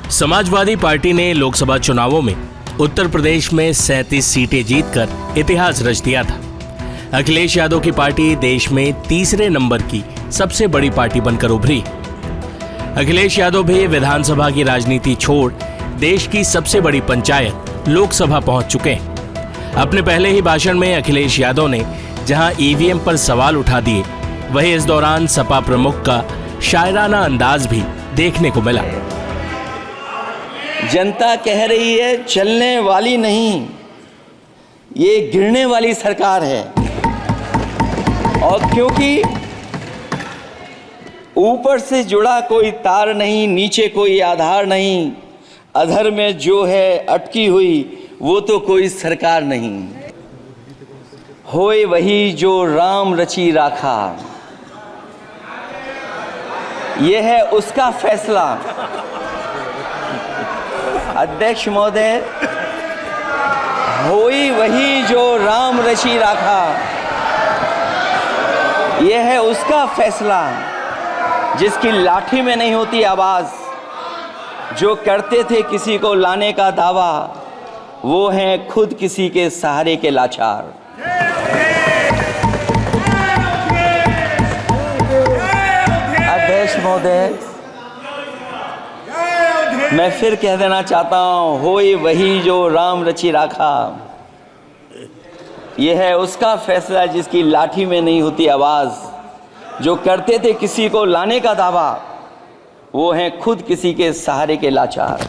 Samajwadi party ने लोकसभा चुनावों में उत्तर प्रदेश में 37 सीटें जीतकर इतिहास रच दिया था। अखिलेश यादव की पार्टी देश में तीसरे नंबर की सबसे बड़ी पार्टी बनकर उभरी। अखिलेश यादव भी विधानसभा की राजनीति छोड़ देश की सबसे बड़ी पंचायत लोकसभा पहुंच चुके हैं। अपने पहले ही भाषण में अखिलेश यादव ने जहां ईवीएम पर सवाल उठा दिए, वहीं इस दौरान सपा प्रमुख का शायराना अंदाज भी देखने को मिला। जनता कह रही है चलने वाली नहीं, ये गिरने वाली सरकार है। और क्योंकि ऊपर से जुड़ा कोई तार नहीं, नीचे कोई आधार नहीं, अधर में जो है अटकी हुई वो तो कोई सरकार नहीं। होए वही जो राम रची राखा, ये है उसका फैसला। अध्यक्ष महोदय, होई वही जो राम रची राखा, यह है उसका फैसला। जिसकी लाठी में नहीं होती आवाज, जो करते थे किसी को लाने का दावा, वो हैं खुद किसी के सहारे के लाचार। अध्यक्ष महोदय, मैं फिर कह देना चाहता हूं, होए वही जो राम रची राखा, यह है उसका फैसला। जिसकी लाठी में नहीं होती आवाज, जो करते थे किसी को लाने का दावा, वो हैं खुद किसी के सहारे के लाचार।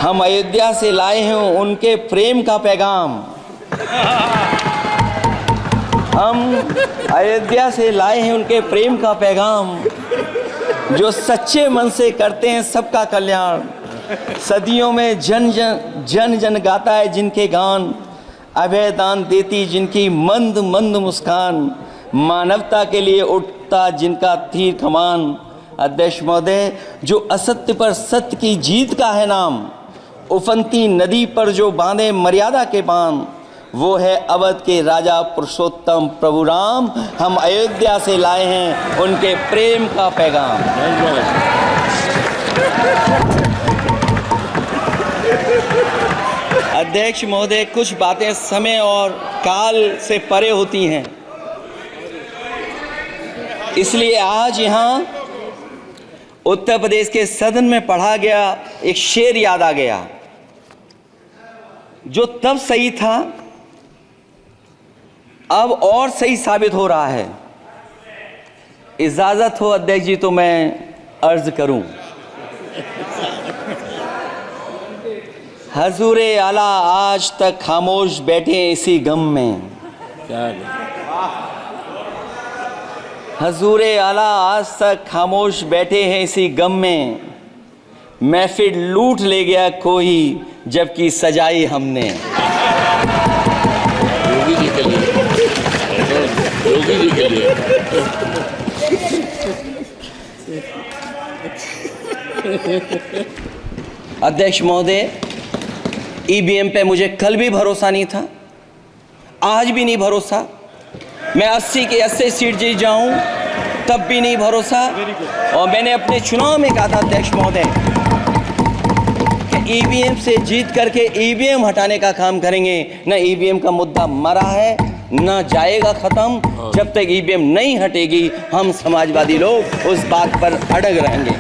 हम अयोध्या से लाए हैं उनके प्रेम का पैगाम, हम अयोध्या से लाए हैं उनके प्रेम का पैगाम, जो सच्चे मन से करते हैं सबका कल्याण। सदियों में जन जन गाता है जिनके गान, अभय दान देती जिनकी मंद मंद मुस्कान, मानवता के लिए उठता जिनका तीर कमान। अध्यक्ष महोदय, जो असत्य पर सत्य की जीत का है नाम, उफनती नदी पर जो बांधे मर्यादा के बांध, वो है अवध के राजा पुरुषोत्तम प्रभु राम। हम अयोध्या से लाए हैं उनके प्रेम का पैगाम। अध्यक्ष महोदय, कुछ बातें समय और काल से परे होती हैं, इसलिए आज यहाँ उत्तर प्रदेश के सदन में पढ़ा गया एक शेर याद आ गया, जो तब सही था अब और सही साबित हो रहा है। इजाजत हो अध्यक्ष जी तो मैं अर्ज करूं। हजूरे आला आज तक खामोश बैठे इसी गम में, हजूरे आला आज तक खामोश बैठे हैं इसी गम में, महफिल लूट ले गया कोई जबकि सजाई हमने। योगी जी के लिए, योगी जी के लिए। अध्यक्ष महोदय, ईवीएम पे मुझे कल भी भरोसा नहीं था, आज भी नहीं भरोसा। मैं 80 के 80 सीट जीत जाऊं तब भी नहीं भरोसा। और मैंने अपने चुनाव में कहा था अध्यक्ष महोदय कि ईवीएम से जीत करके ईवीएम हटाने का काम करेंगे। न ईवीएम का मुद्दा मरा है, न जाएगा खत्म। जब तक ईवीएम नहीं हटेगी, हम समाजवादी लोग उस बात पर अड़ग रहेंगे।